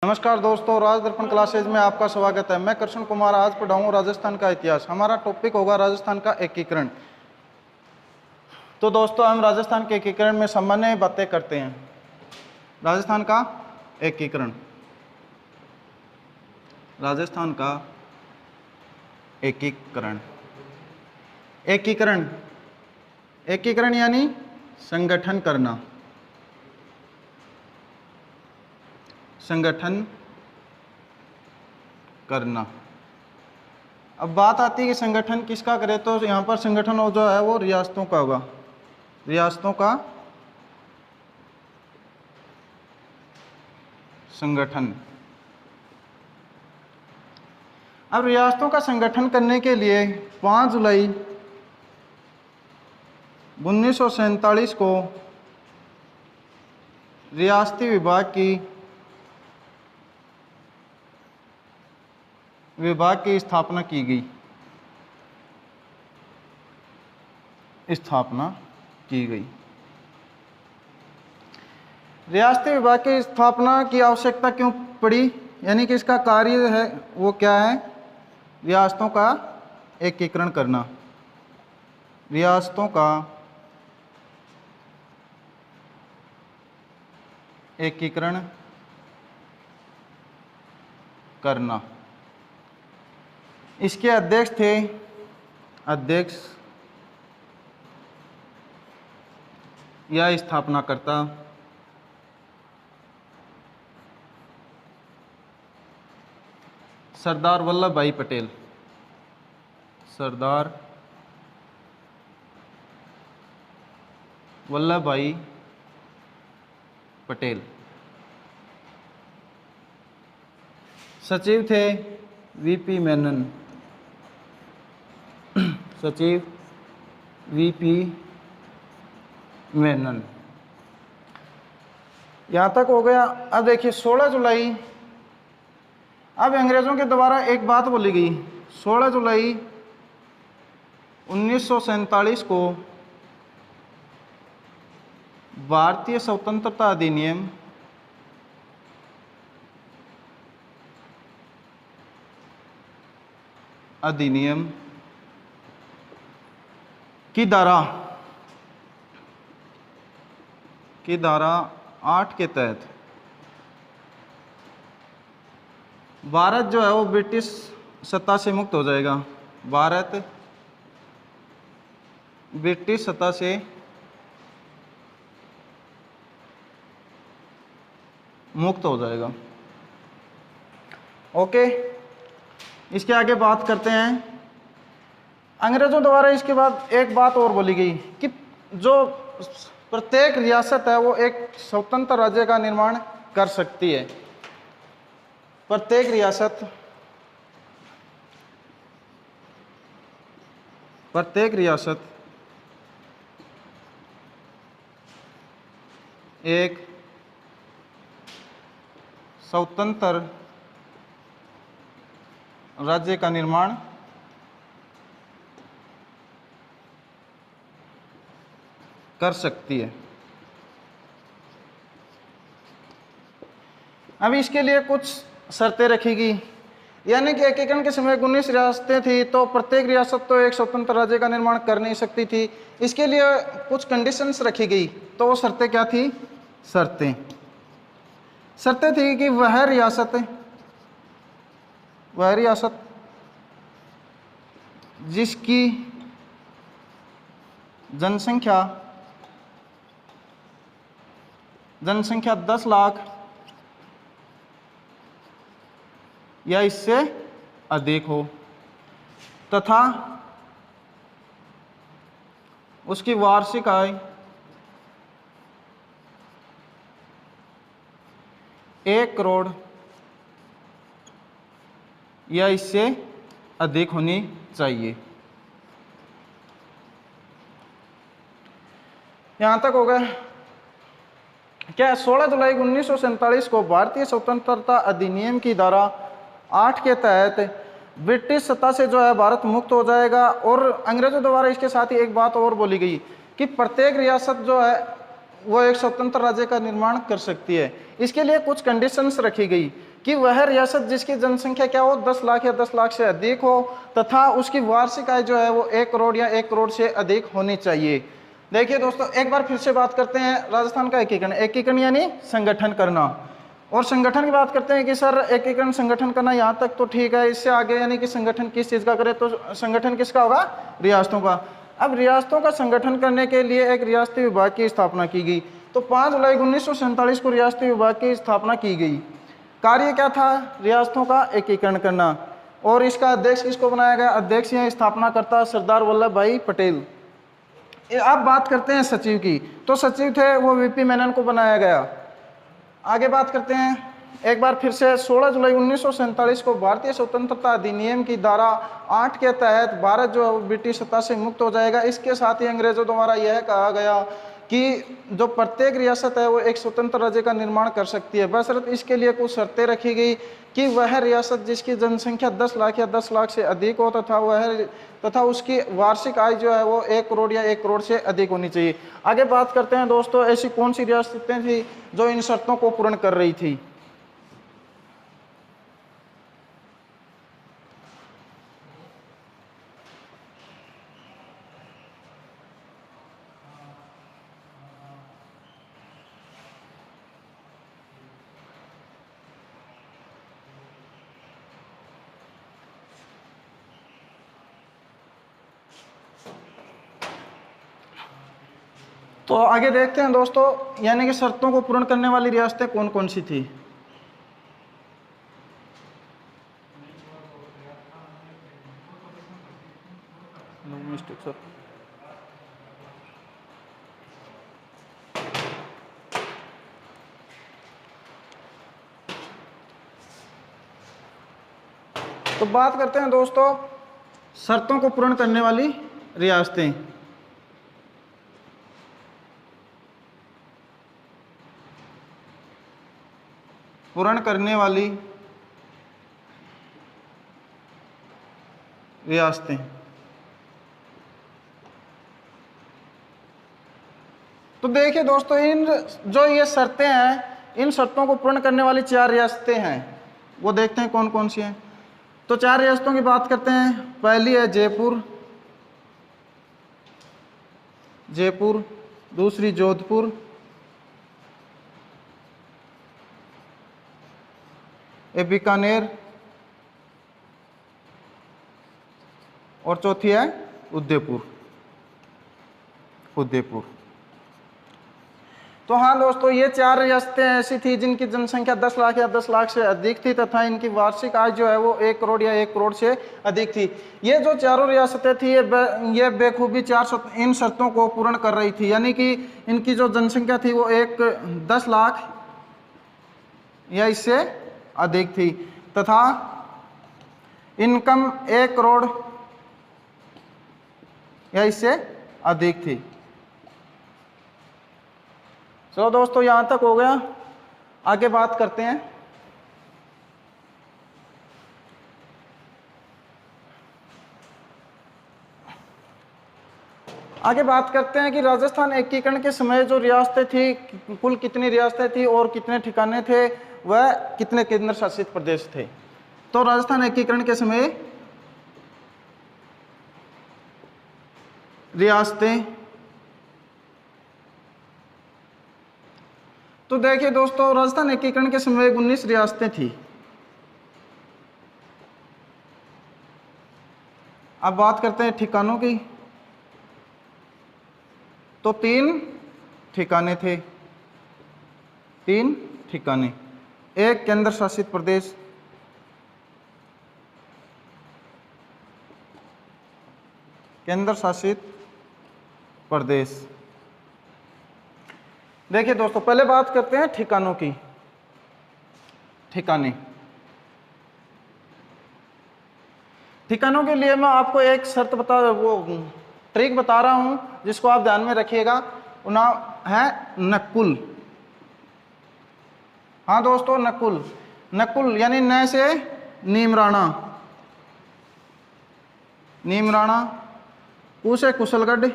नमस्कार दोस्तों, राज दर्पण क्लासेज में आपका स्वागत है। मैं कृष्ण कुमार आज पढ़ाऊँ राजस्थान का इतिहास। हमारा टॉपिक होगा राजस्थान का एकीकरण। तो दोस्तों, हम राजस्थान के एकीकरण में सामान्य बातें करते हैं। राजस्थान का एकीकरण, राजस्थान का एकीकरण, एकीकरण एकीकरण यानी संगठन करना, संगठन करना। अब बात आती है कि संगठन किसका करें, तो यहाँ पर संगठन हो जो है वो रियासतों का होगा, रियासतों का संगठन। अब रियासतों का संगठन करने के लिए 5 जुलाई 1947 को रियासती विभाग की स्थापना की गई, रियासती विभाग की स्थापना की आवश्यकता क्यों पड़ी, यानी कि इसका कार्य है वो क्या है, रियासतों का एकीकरण करना, रियासतों का एकीकरण करना। इसके अध्यक्ष थे या स्थापनाकर्ता सरदार वल्लभ भाई पटेल, सरदार वल्लभ भाई पटेल। सचिव थे वीपी मेनन, सचिव वीपी मेनन। यहाँ तक हो गया। अब देखिए 16 जुलाई, अब अंग्रेजों के द्वारा एक बात बोली गई। 16 जुलाई 1947 को भारतीय स्वतंत्रता अधिनियम की धारा 8 के तहत भारत जो है वो ब्रिटिश सत्ता से मुक्त हो जाएगा। भारत ब्रिटिश सत्ता से मुक्त हो जाएगा। ओके, इसके आगे बात करते हैं। अंग्रेजों द्वारा इसके बाद एक बात और बोली गई कि जो प्रत्येक रियासत है वो एक स्वतंत्र राज्य का निर्माण कर सकती है। प्रत्येक रियासत एक स्वतंत्र राज्य का निर्माण कर सकती है। अब इसके लिए कुछ शर्तें रखी गई, यानी कि एकीकरण के समय 19 रियासतें थी, तो प्रत्येक रियासत तो एक स्वतंत्र राज्य का निर्माण कर नहीं सकती थी। इसके लिए कुछ कंडीशंस रखी गई। तो वो शर्तें क्या थी? शर्तें थी कि वह रियासत जिसकी जनसंख्या 10 लाख या इससे अधिक हो तथा उसकी वार्षिक आय 1 करोड़ या इससे अधिक होनी चाहिए। यहां तक हो गया। क्या 16 जुलाई 1947 को भारतीय स्वतंत्रता अधिनियम की धारा 8 के तहत ब्रिटिश सत्ता से जो है भारत मुक्त हो जाएगा। और अंग्रेजों द्वारा इसके साथ ही एक बात और बोली गई कि प्रत्येक रियासत जो है वो एक स्वतंत्र राज्य का निर्माण कर सकती है। इसके लिए कुछ कंडीशंस रखी गई कि वह रियासत जिसकी जनसंख्या क्या हो 10 लाख या 10 लाख से अधिक हो तथा उसकी वार्षिक आय जो है वो 1 करोड़ या 1 करोड़ से अधिक होनी चाहिए। देखिए दोस्तों, एक बार फिर से बात करते हैं राजस्थान का एकीकरण। एकीकरण यानी संगठन करना, और संगठन की बात करते हैं कि सर एकीकरण संगठन करना यहाँ तक तो ठीक है, इससे आगे यानी कि संगठन किस चीज़ का करे, तो संगठन किसका होगा? रियासतों का। अब रियासतों का संगठन करने के लिए एक रियासती विभाग की स्थापना की गई। तो 5 जुलाई 1947 को रियासती विभाग की स्थापना की गई। कार्य क्या था? रियासतों का एकीकरण करना। और इसका अध्यक्ष किसको बनाया गया? अध्यक्ष या स्थापनाकर्ता सरदार वल्लभ भाई पटेल। अब बात करते हैं सचिव की, तो सचिव थे वो वीपी मेनन को बनाया गया। आगे बात करते हैं एक बार फिर से 16 जुलाई 1947 को भारतीय स्वतंत्रता अधिनियम की धारा 8 के तहत भारत जो ब्रिटिश सत्ता से मुक्त हो जाएगा। इसके साथ ही अंग्रेजों द्वारा यह कहा गया कि जो प्रत्येक रियासत है वो एक स्वतंत्र राज्य का निर्माण कर सकती है, बशर्ते इसके लिए कुछ शर्तें रखी गई कि वह रियासत जिसकी जनसंख्या 10 लाख या 10 लाख से अधिक हो तथा उसकी वार्षिक आय जो है वो 1 करोड़ या 1 करोड़ से अधिक होनी चाहिए। आगे बात करते हैं दोस्तों, ऐसी कौन सी रियासतें थी जो इन शर्तों को पूर्ण कर रही थी। तो आगे देखते हैं दोस्तों, यानी कि शर्तों को पूर्ण करने वाली रियासतें कौन कौन सी थी। तो बात करते हैं दोस्तों शर्तों को पूर्ण करने वाली रियासतें। पूर्ण करने वाली रियासतें। तो देखिए दोस्तों, इन जो ये शर्तें हैं, इन शर्तों को पूर्ण करने वाली 4 रियासतें हैं, वो देखते हैं कौन कौन सी हैं। तो 4 रियासतों की बात करते हैं। पहली है जयपुर, दूसरी जोधपुर, बीकानेर, और चौथी है उदयपुर। तो हाँ दोस्तों, ये 4 रियासतें ऐसी थी जिनकी जनसंख्या 10 लाख या 10 लाख से अधिक थी तथा इनकी वार्षिक आय जो है वो 1 करोड़ या 1 करोड़ से अधिक थी। ये जो चारों रियासतें थी ये बेखूबी इन शर्तों को पूर्ण कर रही थी, यानी कि इनकी जो जनसंख्या थी वो 10 लाख या इससे अधिक थी तथा इनकम 1 करोड़ या इससे अधिक थी। चलो दोस्तों, यहां तक हो गया। आगे बात करते हैं कि राजस्थान एकीकरण के समय जो रियासतें थी, कुल कितनी रियासतें थी और कितने ठिकाने थे, वह कितने केंद्र शासित प्रदेश थे। तो राजस्थान एकीकरण के समय रियासतें, तो देखिए दोस्तों, राजस्थान एकीकरण के समय 19 रियासतें थी। अब बात करते हैं ठिकानों की। तो 3 ठिकाने थे, 3 ठिकाने, एक केंद्र शासित प्रदेश, देखिए दोस्तों, पहले बात करते हैं ठिकानों की। ठिकानों के लिए मैं आपको एक ट्रिक बता रहा हूं जिसको आप ध्यान में रखिएगा। नाम है नक्कुल। हाँ दोस्तों, नक्कुल यानी न से नीमराणा, कु से कुशलगढ़,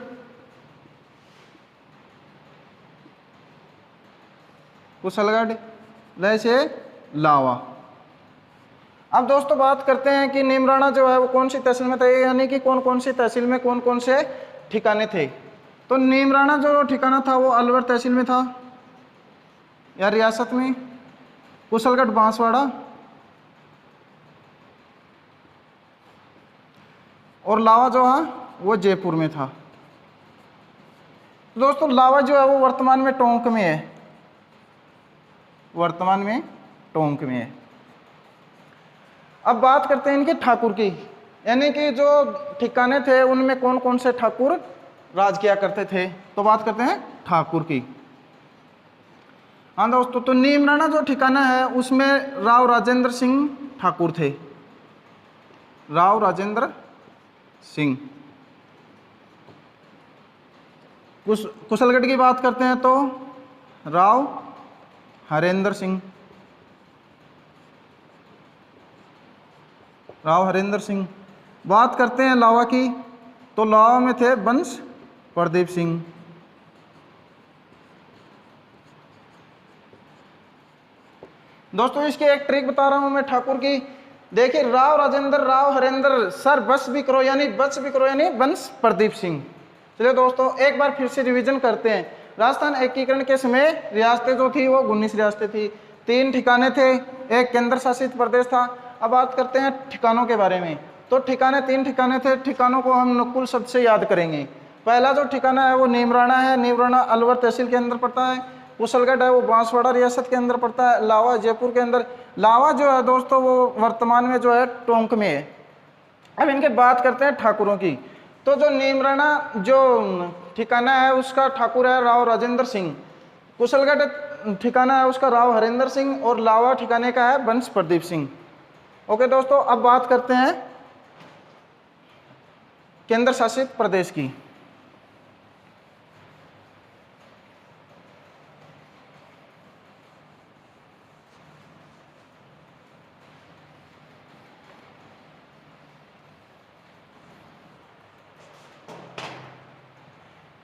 कुशलगढ़, लय से लावा। अब दोस्तों बात करते हैं कि नीमराणा जो है वो कौन सी तहसील में था, यानी कि कौन कौन सी तहसील में कौन कौन से ठिकाने थे। तो नीमराणा जो ठिकाना था वो अलवर तहसील में था या रियासत में, कुशलगढ़ बांसवाड़ा और लावा जो है वो जयपुर में था। दोस्तों लावा जो है वो वर्तमान में टोंक में है, वर्तमान में टोंक में है। अब बात करते हैं इनके ठाकुर की, यानी कि जो ठिकाने थे उनमें कौन कौन से ठाकुर राज किया करते थे। तो बात करते हैं ठाकुर की। हाँ दोस्तों, तो नीमराणा जो ठिकाना है उसमें राव राजेंद्र सिंह ठाकुर थे, राव राजेंद्र सिंह। कुशलगढ़ की बात करते हैं तो राव हरेंद्र सिंह, राव हरेंद्र सिंह। बात करते हैं लावा की, तो लावा में थे बंश प्रदीप सिंह। दोस्तों इसकी एक ट्रिक बता रहा हूं मैं ठाकुर की। देखिए राव राजेंद्र, राव हरेंद्र, सर बस भी करो यानी बंश प्रदीप सिंह। चलिए दोस्तों एक बार फिर से रिवीजन करते हैं। राजस्थान एकीकरण के समय रियासतें जो थी वो 19 रियासतें थी, 3 ठिकाने थे, एक केंद्र शासित प्रदेश था। अब बात करते हैं ठिकानों के बारे में। तो ठिकाने 3 ठिकाने थे, ठिकानों को हम नुकुल शब्द से याद करेंगे। पहला जो ठिकाना है वो नीमराणा है, नीमराणा अलवर तहसील के अंदर पड़ता है। कुशलगढ़ है वो बांसवाड़ा रियासत के अंदर पड़ता है। लावा जयपुर के अंदर। लावा जो है दोस्तों वो वर्तमान में जो है टोंक में है। अब इनके बात करते हैं ठाकुरों की। तो जो नीमराणा जो ठिकाना है उसका ठाकुर है राव राजेंद्र सिंह, कुशलगढ़ ठिकाना है उसका राव हरेंद्र सिंह और लावा ठिकाने का है बंश प्रदीप सिंह। ओके दोस्तों, अब बात करते हैं केंद्र शासित प्रदेश की।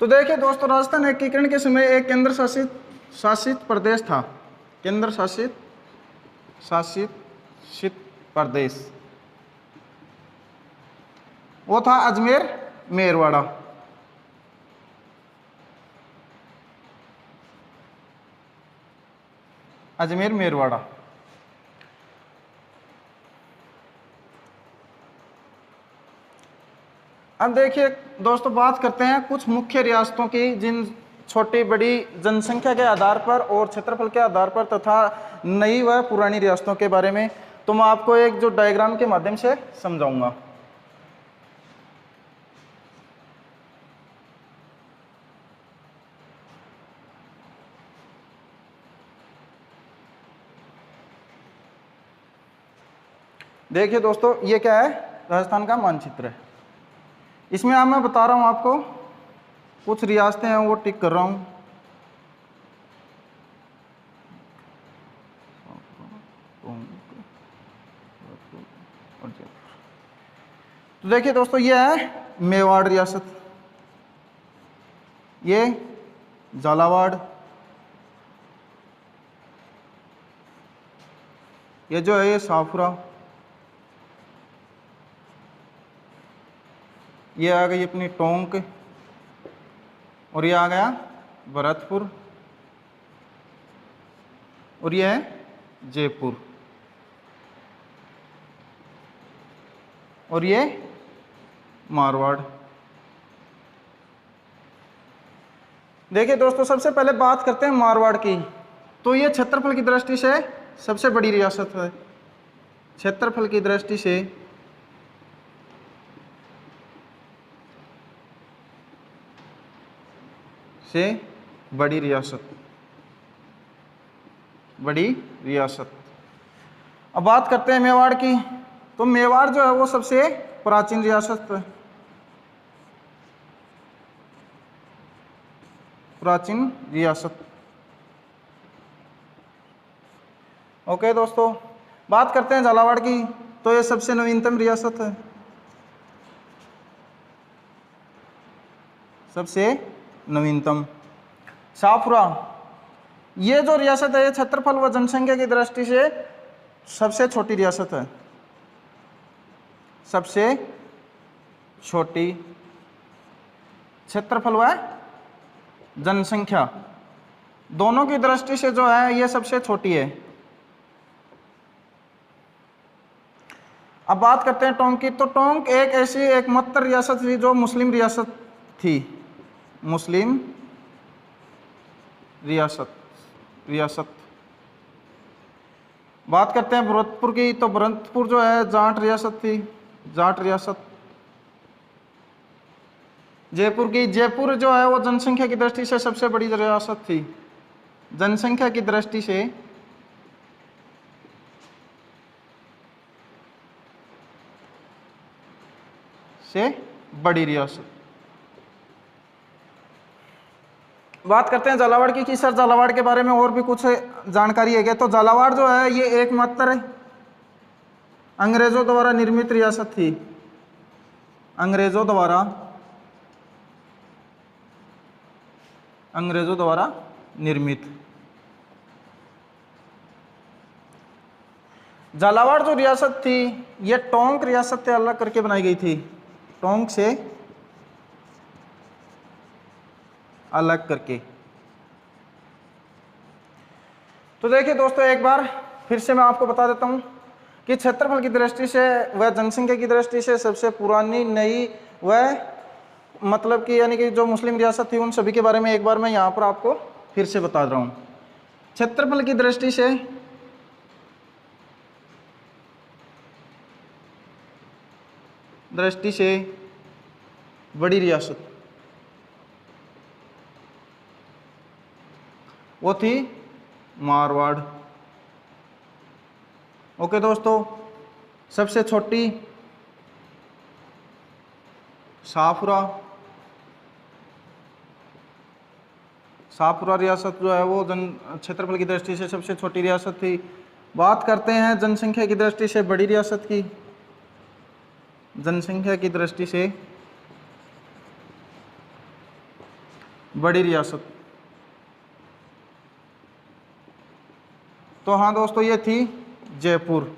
तो देखिए दोस्तों राजस्थान एकीकरण के समय एक केंद्र शासित प्रदेश था, केंद्र शासित प्रदेश, वो था अजमेर मेरवाड़ा। अजमेर मेरवाड़ा। अब देखिए दोस्तों बात करते हैं कुछ मुख्य रियासतों की, जिन छोटी बड़ी जनसंख्या के आधार पर और क्षेत्रफल के आधार पर तथा नई व पुरानी रियासतों के बारे में। तो मैं आपको एक जो डायग्राम के माध्यम से समझाऊंगा। देखिए दोस्तों ये क्या है, राजस्थान का मानचित्र है। इसमें अब मैं बता रहा हूं आपको कुछ रियासतें हैं वो टिक कर रहा हूं। तो देखिए दोस्तों ये है मेवाड़ रियासत, ये झालावाड़, ये जो है ये शाहपुरा, ये आ गई अपनी टोंक और ये आ गया भरतपुर और ये है जयपुर और ये मारवाड़। देखिए दोस्तों सबसे पहले बात करते हैं मारवाड़ की। तो ये क्षेत्रफल की दृष्टि से सबसे बड़ी रियासत है, क्षेत्रफल की दृष्टि से बड़ी रियासत। अब बात करते हैं मेवाड़ की। तो मेवाड़ जो है वो सबसे प्राचीन रियासत है, प्राचीन रियासत। ओके दोस्तों, बात करते हैं झालावाड़ की। तो ये सबसे नवीनतम रियासत है, सबसे नवीनतम। शाहपुरा ये जो रियासत है ये क्षेत्रफल व जनसंख्या की दृष्टि से सबसे छोटी रियासत है, सबसे छोटी, क्षेत्रफल व जनसंख्या दोनों की दृष्टि से जो है ये सबसे छोटी है। अब बात करते हैं टोंक की। तो टोंक एक ऐसी एकमात्र रियासत थी जो मुस्लिम रियासत थी, मुस्लिम रियासत। बात करते हैं भरतपुर की। तो भरतपुर जो है जाट रियासत थी, जाट रियासत। जयपुर की, जयपुर जो है वो जनसंख्या की दृष्टि से सबसे बड़ी रियासत थी, जनसंख्या की दृष्टि से बड़ी रियासत। बात करते हैं झालावाड़ की कि सर झालावाड़ के बारे में और भी कुछ जानकारी है क्या। तो झालावाड़ जो है ये एकमात्र अंग्रेजों द्वारा निर्मित रियासत थी, अंग्रेजों द्वारा निर्मित। झालावाड़ जो रियासत थी ये टोंक रियासत से अलग करके बनाई गई थी, टोंक से अलग करके। तो देखिए दोस्तों एक बार फिर से मैं आपको बता देता हूं कि क्षेत्रफल की दृष्टि से व जनसंख्या की दृष्टि से सबसे पुरानी, नई व मतलब कि यानी कि जो मुस्लिम रियासत थी उन सभी के बारे में एक बार मैं यहाँ पर आपको फिर से बता रहा हूँ। क्षेत्रफल की दृष्टि से बड़ी रियासत वो थी मारवाड़। ओके दोस्तों, सबसे छोटी शाहपुरा रियासत जो है वो क्षेत्रफल की दृष्टि से सबसे छोटी रियासत थी। बात करते हैं जनसंख्या की दृष्टि से बड़ी रियासत की, जनसंख्या की दृष्टि से बड़ी रियासत। तो हाँ दोस्तों ये थी जयपुर।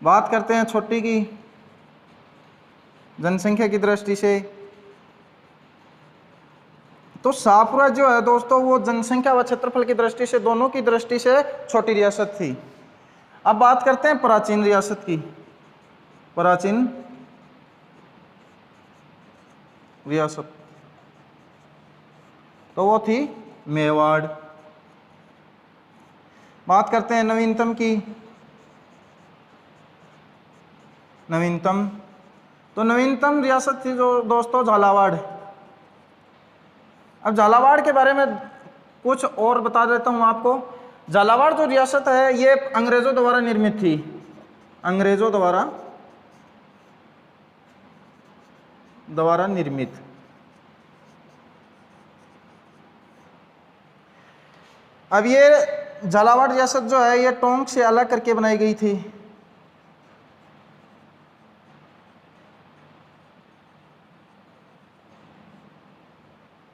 बात करते हैं छोटी की जनसंख्या की दृष्टि से। तो शाहपुरा जो है दोस्तों वो जनसंख्या व क्षेत्रफल की दृष्टि से दोनों की दृष्टि से छोटी रियासत थी। अब बात करते हैं प्राचीन रियासत की, प्राचीन रियासत। तो वो थी मेवाड़। बात करते हैं नवीनतम की, नवीनतम। तो नवीनतम रियासत थी जो दोस्तों झालावाड़। अब झालावाड़ के बारे में कुछ और बता देता हूं आपको। झालावाड़ जो रियासत है ये अंग्रेजों द्वारा निर्मित थी, अंग्रेजों द्वारा निर्मित। अब ये झालावाड़ रियासत जो है ये टोंक से अलग करके बनाई गई थी।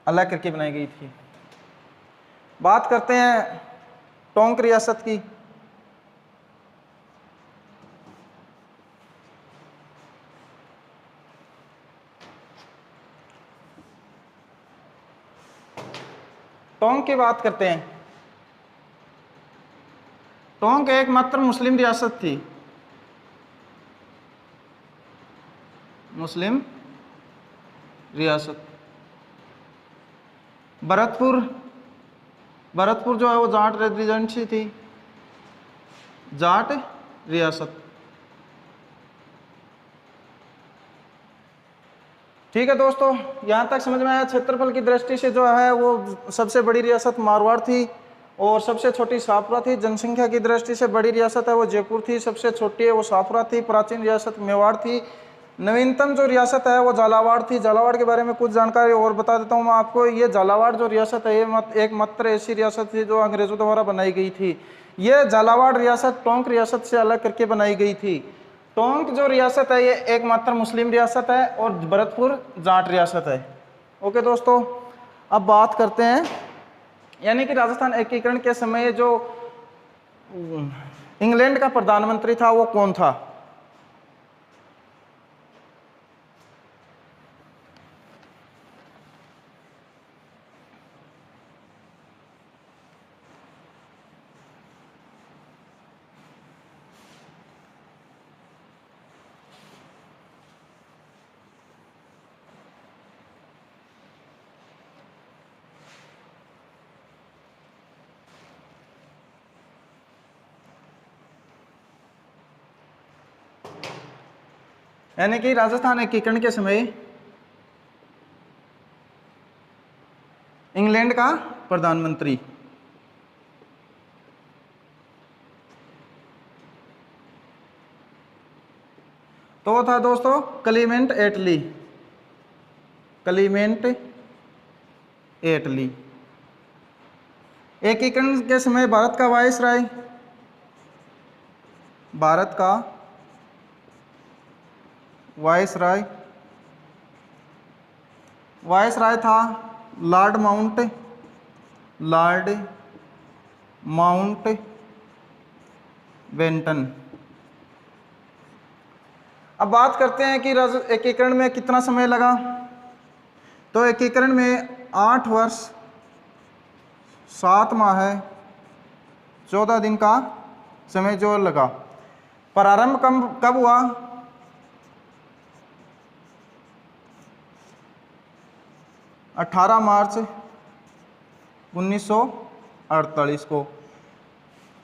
अलग करके बनाई गई थी। बात करते हैं टोंक रियासत की। टोंक की बात करते हैं। टोंक एकमात्र मुस्लिम रियासत थी, मुस्लिम रियासत। भरतपुर जो है वो जाट रेजिडेंसी थी, जाट रियासत। ठीक है दोस्तों, यहाँ तक समझ में आया। क्षेत्रफल की दृष्टि से जो है वो सबसे बड़ी रियासत मारवाड़ थी और सबसे छोटी शाहपुरा थी। जनसंख्या की दृष्टि से बड़ी रियासत है वो जयपुर थी, सबसे छोटी है वो शाहपुरा थी। प्राचीन रियासत मेवाड़ थी। नवीनतम जो रियासत है वो झालावाड़ थी। झालावाड़ के बारे में कुछ जानकारी और बता देता हूँ मैं आपको। ये झालावाड़ जो रियासत है ये एकमात्र ऐसी रियासत थी जो अंग्रेजों द्वारा बनाई गई थी। ये झालावाड़ रियासत टोंक रियासत से अलग करके बनाई गई थी। टोंक जो रियासत है ये एकमात्र मुस्लिम रियासत है और भरतपुर जाट रियासत है। ओके दोस्तों, अब बात करते हैं यानी कि राजस्थान एकीकरण के समय जो इंग्लैंड का प्रधानमंत्री था वो कौन था? यानी कि राजस्थान एकीकरण के समय इंग्लैंड का प्रधानमंत्री तो वो था दोस्तों क्लीमेंट एटली। क्लीमेंट एटली। एकीकरण के समय भारत का वायसराय, भारत का वायसराय था लॉर्ड माउंट बेंटन। अब बात करते हैं कि एकीकरण में कितना समय लगा। तो एकीकरण में 8 वर्ष 7 माह 14 दिन का समय जो लगा। प्रारंभ कब हुआ? 18 मार्च 1948 को।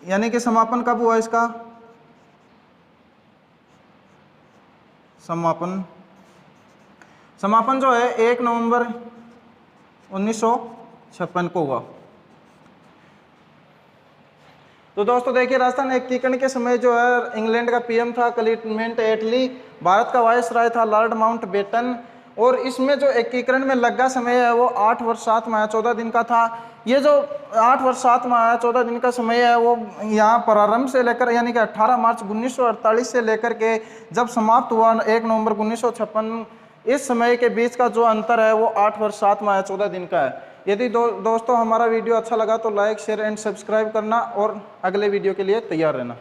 यानी कि समापन कब हुआ इसका? समापन जो है 1 नवंबर 1956 को हुआ। तो दोस्तों देखिए, राजस्थान एकीकरण के समय जो है इंग्लैंड का पीएम था क्लीमेंट एटली, भारत का वायसराय था लॉर्ड माउंट बेटन, और इसमें जो एकीकरण में लगा समय है वो 8 वर्ष 7 माह 14 दिन का था। ये जो 8 वर्ष 7 माह 14 दिन का समय है वो यहाँ प्रारंभ से लेकर यानी कि 18 मार्च 1948 से लेकर के जब समाप्त हुआ 1 नवंबर 1956, इस समय के बीच का जो अंतर है वो 8 वर्ष 7 माह 14 दिन का है। यदि दोस्तों हमारा वीडियो अच्छा लगा तो लाइक शेयर एंड सब्सक्राइब करना और अगले वीडियो के लिए तैयार रहना।